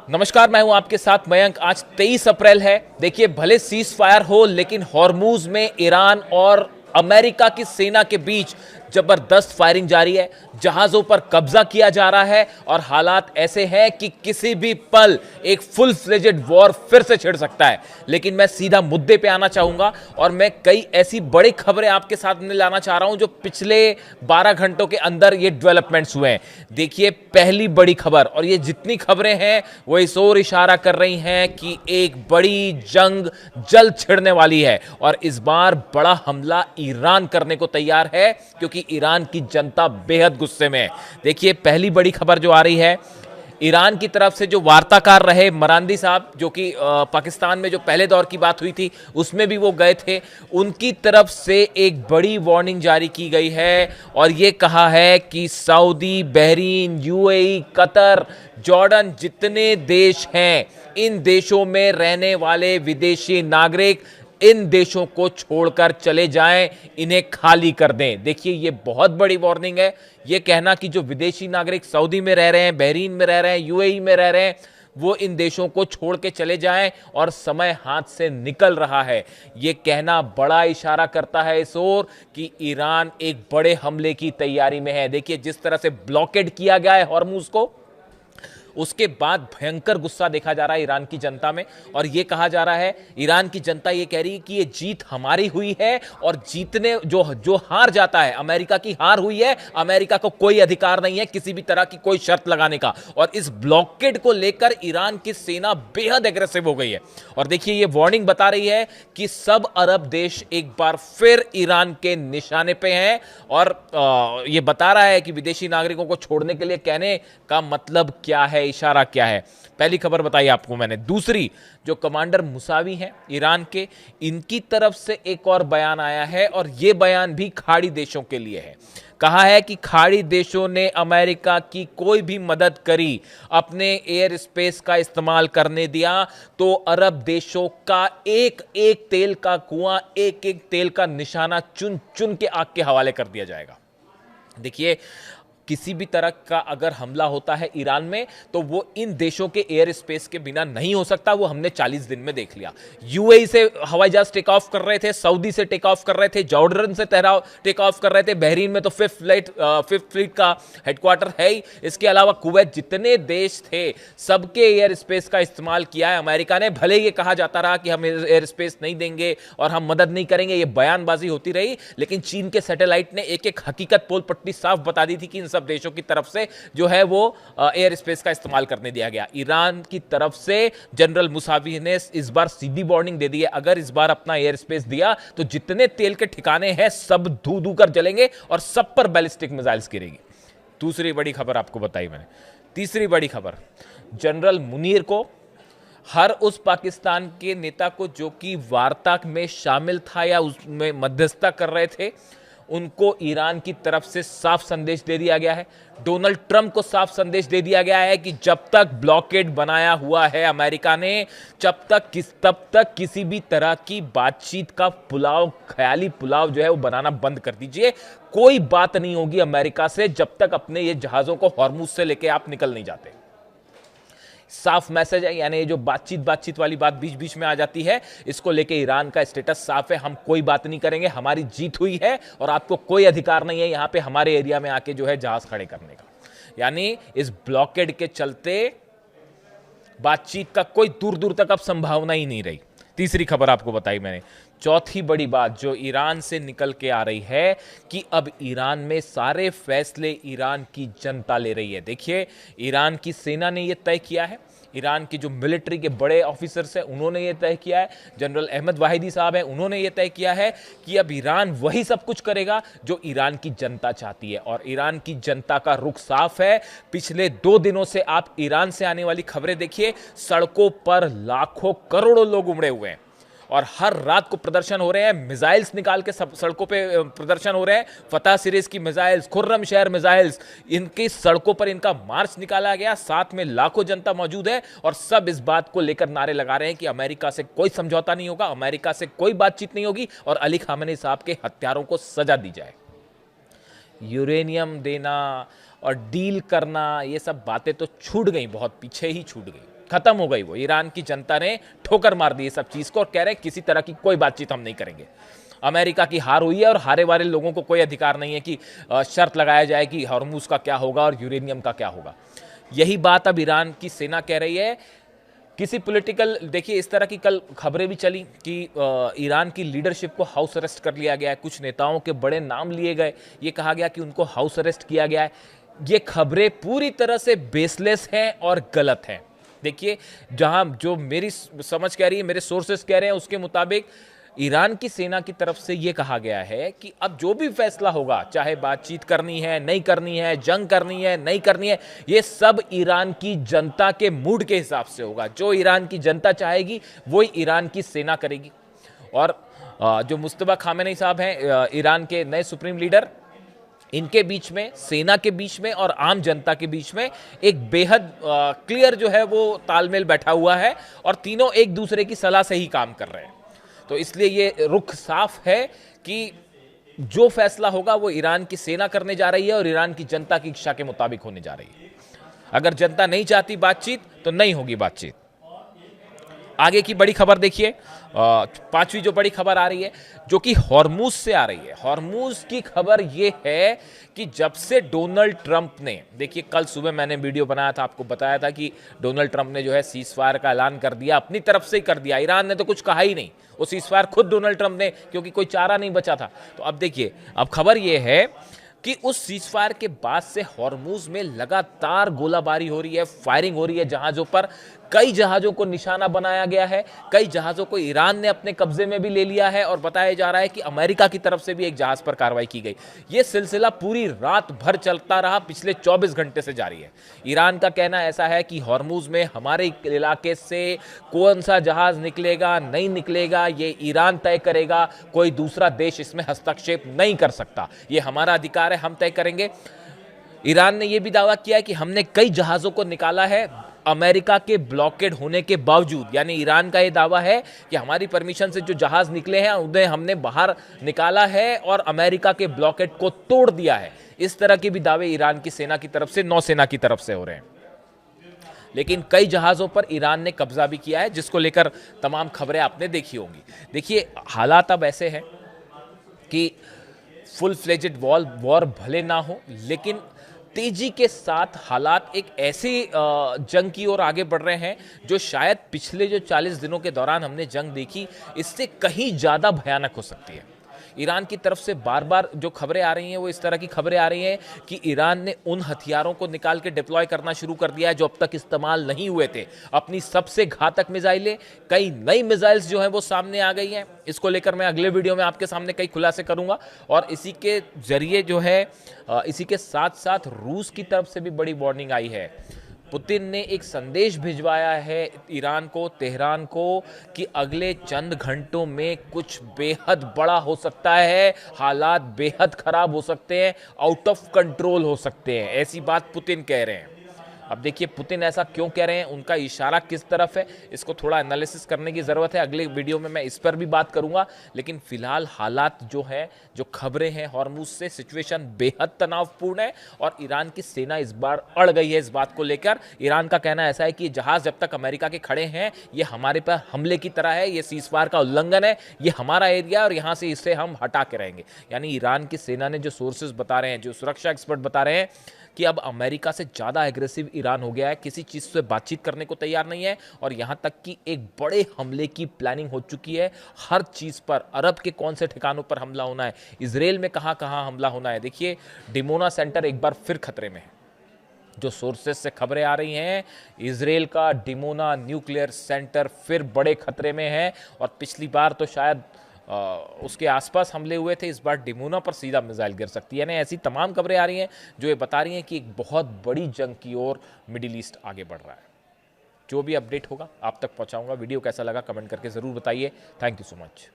नमस्कार, मैं हूं आपके साथ मयंक। आज 23 अप्रैल है। देखिए, भले सीज फायर हो लेकिन हॉर्मूज में ईरान और अमेरिका की सेना के बीच जबरदस्त फायरिंग जारी है। जहाजों पर कब्जा किया जा रहा है और हालात ऐसे हैं कि किसी भी पल एक फुल फ्लेजेड वॉर फिर से छिड़ सकता है। लेकिन मैं सीधा मुद्दे पे आना चाहूंगा और मैं कई ऐसी बड़ी खबरें आपके सामने लाना चाह रहा हूं जो पिछले 12 घंटों के अंदर ये डेवलपमेंट्स हुए हैं। देखिए, पहली बड़ी खबर, और ये जितनी खबरें हैं वो इस ओर इशारा कर रही हैं कि एक बड़ी जंग जल्द छिड़ने वाली है और इस बार बड़ा हमला ईरान करने को तैयार है, क्योंकि ईरान की जनता बेहद गुस्से में है। देखिए, पहली बड़ी खबर जो आ रही है, ईरान की तरफ से जो वार्ताकार रहे मरांदी साहब, जो कि पाकिस्तान में जो पहले दौर की बात हुई थी उसमें भी वो गए थे, उनकी तरफ से एक बड़ी वार्निंग जारी की गई है और ये कहा है कि Saudi, Bahrain, UAE, Qatar, Jordan जितने देश हैं, इन देशों में रहने वाले विदेशी नागरिक इन देशों को छोड़कर चले जाएं, इन्हें खाली कर दें। देखिए, ये बहुत बड़ी वार्निंग है। ये कहना कि जो विदेशी नागरिक सऊदी में रह रहे हैं, बहरीन में रह रहे हैं, यूएई में रह रहे हैं, वो इन देशों को छोड़ के चले जाएं और समय हाथ से निकल रहा है, ये कहना बड़ा इशारा करता है इस ओर कि ईरान एक बड़े हमले की तैयारी में है। देखिए, जिस तरह से ब्लॉकेड किया गया है हॉर्मुज को, उसके बाद भयंकर गुस्सा देखा जा रहा है ईरान की जनता में। और यह कहा जा रहा है, ईरान की जनता यह कह रही है कि यह जीत हमारी हुई है और जीतने जो जो हार जाता है, अमेरिका की हार हुई है, अमेरिका को कोई अधिकार नहीं है किसी भी तरह की कोई शर्त लगाने का। और इस ब्लॉकेड को लेकर ईरान की सेना बेहद एग्रेसिव हो गई है। और देखिए, यह वार्निंग बता रही है कि सब अरब देश एक बार फिर ईरान के निशाने पे हैं और यह बता रहा है कि विदेशी नागरिकों को छोड़ने के लिए कहने का मतलब क्या है, इशारा क्या है। पहली खबर बताई आपको मैंने। दूसरी, जो कमांडर मुसावी हैं ईरान के, इनकी तरफ से एक और बयान आया है और यह बयान भी खाड़ी देशों के लिए है। कहा है कि खाड़ी देशों ने अमेरिका की कोई भी मदद करी, अपने एयर स्पेस का इस्तेमाल करने दिया, तो अरब देशों का एक एक तेल का कुआं, एक एक तेल का निशाना चुन चुन के आग के हवाले कर दिया जाएगा। देखिए, किसी भी तरह का अगर हमला होता है ईरान में तो वो इन देशों के एयर स्पेस के बिना नहीं हो सकता। वो हमने 40 दिन में देख लिया। यूएई से हवाई जहाज टेक ऑफ कर रहे थे, सऊदी से टेक ऑफ कर रहे थे, जॉर्डन से टेक ऑफ कर रहे थे, बहरीन में तो फिफ्थ फ्लीट का हेडक्वार्टर है ही। इसके अलावा कुवैत, जितने देश थे सबके एयर स्पेस का इस्तेमाल किया है अमेरिका ने। भले ये कहा जाता रहा कि हम एयर स्पेस नहीं देंगे और हम मदद नहीं करेंगे, ये बयानबाजी होती रही, लेकिन चीन के सैटेलाइट ने एक एक हकीकत पोल पट्टी साफ बता दी थी कि सब देशों की तरफ से जो है वो एयर स्पेस का इस्तेमाल करने दिया गया। ईरान की तरफ से जनरल मुसावी ने इस बार सीधी वार्निंग दे दी है, अगर इस बार अपना एयर स्पेस दिया तो जितने तेल के ठिकाने हैं सब धू धू कर जलेंगे और सब पर बैलिस्टिक मिसाइल्स गिरेगी। दूसरी बड़ी खबर आपको बताई मैंने। तीसरी बड़ी खबर, जनरल मुनीर को, हर उस पाकिस्तान के नेता को जो कि वार्ता में शामिल था या उसमें मध्यस्थता कर रहे थे, उनको ईरान की तरफ से साफ संदेश दे दिया गया है। डोनाल्ड ट्रंप को साफ संदेश दे दिया गया है कि जब तक ब्लॉकेड बनाया हुआ है अमेरिका ने, तब तक किसी भी तरह की बातचीत का पुलाव, ख्याली पुलाव जो है वो बनाना बंद कर दीजिए। कोई बात नहीं होगी अमेरिका से जब तक अपने ये जहाजों को हॉर्मुज से लेके आप निकल नहीं जाते। साफ मैसेज है, यानी जो बातचीत वाली बात बीच बीच में आ जाती है, इसको लेके ईरान का स्टेटस साफ है, हम कोई बात नहीं करेंगे, हमारी जीत हुई है और आपको कोई अधिकार नहीं है यहां पे हमारे एरिया में आके जो है जहाज खड़े करने का। यानी इस ब्लॉकेड के चलते बातचीत का कोई दूर दूर तक अब संभावना ही नहीं रही। तीसरी खबर आपको बताई मैंने। चौथी बड़ी बात जो ईरान से निकल के आ रही है कि अब ईरान में सारे फैसले ईरान की जनता ले रही है। देखिए, ईरान की सेना ने यह तय किया है, ईरान की जो मिलिट्री के बड़े ऑफिसर्स हैं उन्होंने ये तय किया है, जनरल अहमद वाहिदी साहब हैं उन्होंने ये तय किया है कि अब ईरान वही सब कुछ करेगा जो ईरान की जनता चाहती है। और ईरान की जनता का रुख साफ है। पिछले 2 दिनों से आप ईरान से आने वाली खबरें देखिए, सड़कों पर लाखों करोड़ों लोग उमड़े हुए हैं और हर रात को प्रदर्शन हो रहे हैं, मिसाइल्स निकाल के सड़कों पे प्रदर्शन हो रहे हैं। फतह सीरीज की मिसाइल्स, खुर्रम शहर मिसाइल्स, इनकी सड़कों पर इनका मार्च निकाला गया। साथ में लाखों जनता मौजूद है और सब इस बात को लेकर नारे लगा रहे हैं कि अमेरिका से कोई समझौता नहीं होगा, अमेरिका से कोई बातचीत नहीं होगी और अली खामेनी साहब के हत्यारों को सजा दी जाए। यूरेनियम देना और डील करना, ये सब बातें तो छूट गई, बहुत पीछे ही छूट गई। खत्म हो गई। वो ईरान की जनता ने ठोकर मार दी सब चीज को और कह रहे हैं किसी तरह की कोई बातचीत हम नहीं करेंगे। अमेरिका की हार हुई है और हारे वाले लोगों को कोई अधिकार नहीं है कि शर्त लगाया जाए कि हॉर्मुज का क्या होगा और यूरेनियम का क्या होगा। यही बात अब ईरान की सेना कह रही है। किसी पॉलिटिकल, देखिए इस तरह की कल खबरें भी चली कि ईरान की लीडरशिप को हाउस अरेस्ट कर लिया गया है, कुछ नेताओं के बड़े नाम लिए गए, ये कहा गया कि उनको हाउस अरेस्ट किया गया है। ये खबरें पूरी तरह से बेसलेस हैं और गलत हैं। देखिए, जहां जो मेरी समझ कह रही है, मेरे सोर्सेस कह रहे हैं, उसके मुताबिक ईरान की सेना की तरफ से यह कहा गया है कि अब जो भी फैसला होगा, चाहे बातचीत करनी है, नहीं करनी है, जंग करनी है, नहीं करनी है, ये सब ईरान की जनता के मूड के हिसाब से होगा। जो ईरान की जनता चाहेगी वही ईरान की सेना करेगी। और जो मुस्तफा खामेनी साहब हैं, ईरान के नए सुप्रीम लीडर, इनके बीच में, सेना के बीच में और आम जनता के बीच में एक बेहद क्लियर जो है वो तालमेल बैठा हुआ है और तीनों एक दूसरे की सलाह से ही काम कर रहे हैं। तो इसलिए ये रुख साफ है कि जो फैसला होगा वो ईरान की सेना करने जा रही है और ईरान की जनता की इच्छा के मुताबिक होने जा रही है। अगर जनता नहीं चाहती बातचीत तो नहीं होगी बातचीत। आगे की बड़ी खबर देखिए, पांचवी जो बड़ी खबर आ रही है जो कि हॉर्मुज से आ रही है। हॉर्मुज की खबर यह है कि जब से डोनाल्ड ट्रंप ने, देखिए कल सुबह मैंने वीडियो बनाया था, आपको बताया था कि डोनाल्ड ट्रंप ने जो है सीज फायर का ऐलान कर दिया, अपनी तरफ से ही कर दिया, ईरान ने तो कुछ कहा ही नहीं। वो सीज फायर खुद डोनाल्ड ट्रंप ने, क्योंकि कोई चारा नहीं बचा था। तो अब देखिए, अब खबर यह है कि उस सीज फायर के बाद से हॉर्मुज में लगातार गोलाबारी हो रही है, फायरिंग हो रही है जहाजों पर। कई जहाजों को निशाना बनाया गया है, कई जहाजों को ईरान ने अपने कब्जे में भी ले लिया है और बताया जा रहा है कि अमेरिका की तरफ से भी एक जहाज पर कार्रवाई की गई। यह सिलसिला पूरी रात भर चलता रहा, पिछले 24 घंटे से जारी है। ईरान का कहना ऐसा है कि हॉर्मुज में हमारे इलाके से कौन सा जहाज निकलेगा, नहीं निकलेगा, ये ईरान तय करेगा, कोई दूसरा देश इसमें हस्तक्षेप नहीं कर सकता, ये हमारा अधिकार है, हम तय करेंगे। ईरान ने यह भी दावा किया है कि हमने कई जहाजों को निकाला है अमेरिका के ब्लॉकेड होने के बावजूद। यानी ईरान का यह दावा है कि हमारी परमिशन से जो जहाज निकले हैं उन्हें हमने बाहर निकाला है और अमेरिका के ब्लॉकेड को तोड़ दिया है। इस तरह के भी दावे ईरान की सेना की तरफ से, नौसेना की तरफ से हो रहे हैं। लेकिन कई जहाजों पर ईरान ने कब्जा भी किया है, जिसको लेकर तमाम खबरें आपने देखी होंगी। देखिए, हालात अब ऐसे हैं कि फुल फ्लेजेड वॉर भले ना हो, लेकिन तेजी के साथ हालात एक ऐसी जंग की ओर आगे बढ़ रहे हैं जो शायद पिछले जो 40 दिनों के दौरान हमने जंग देखी, इससे कहीं ज्यादा भयानक हो सकती है। ईरान की तरफ से बार बार जो खबरें आ रही हैं वो इस तरह की खबरें आ रही हैं कि ईरान ने उन हथियारों को निकाल के डिप्लॉय करना शुरू कर दिया है जो अब तक इस्तेमाल नहीं हुए थे। अपनी सबसे घातक मिसाइलें, कई नई मिसाइल्स जो हैं वो सामने आ गई हैं। इसको लेकर मैं अगले वीडियो में आपके सामने कई खुलासे करूंगा। और इसी के जरिए जो है, इसी के साथ साथ रूस की तरफ से भी बड़ी वार्निंग आई है। पुतिन ने एक संदेश भिजवाया है ईरान को, तेहरान को, कि अगले चंद घंटों में कुछ बेहद बड़ा हो सकता है, हालात बेहद खराब हो सकते हैं, आउट ऑफ कंट्रोल हो सकते हैं। ऐसी बात पुतिन कह रहे हैं। अब देखिए पुतिन ऐसा क्यों कह रहे हैं, उनका इशारा किस तरफ है, इसको थोड़ा एनालिसिस करने की ज़रूरत है। अगले वीडियो में मैं इस पर भी बात करूंगा। लेकिन फिलहाल हालात जो है, जो खबरें हैं हॉर्मुज से, सिचुएशन बेहद तनावपूर्ण है और ईरान की सेना इस बार अड़ गई है इस बात को लेकर। ईरान का कहना ऐसा है कि जहाज जब तक अमेरिका के खड़े हैं ये हमारे पर हमले की तरह है, ये सीज़फायर का उल्लंघन है, ये हमारा एरिया है और यहाँ से इसे हम हटा के रहेंगे। यानी ईरान की सेना ने जो सोर्सेज बता रहे हैं, जो सुरक्षा एक्सपर्ट बता रहे हैं कि अब अमेरिका से ज़्यादा एग्रेसिव ईरान हो गया है, किसी चीज़ से बातचीत करने को तैयार नहीं है और यहाँ तक कि एक बड़े हमले की प्लानिंग हो चुकी है। हर चीज़ पर, अरब के कौन से ठिकानों पर हमला होना है, इजराइल में कहाँ कहाँ हमला होना है। देखिए, डिमोना सेंटर एक बार फिर खतरे में है। जो सोर्सेस से खबरें आ रही हैं, इजराइल का डिमोना न्यूक्लियर सेंटर फिर बड़े खतरे में है। और पिछली बार तो शायद उसके आसपास हमले हुए थे, इस बार डिमोना पर सीधा मिसाइल गिर सकती है। यानी ऐसी तमाम खबरें आ रही हैं जो ये बता रही हैं कि एक बहुत बड़ी जंग की ओर मिडिल ईस्ट आगे बढ़ रहा है। जो भी अपडेट होगा आप तक पहुंचाऊंगा। वीडियो कैसा लगा कमेंट करके ज़रूर बताइए। Thank you so much.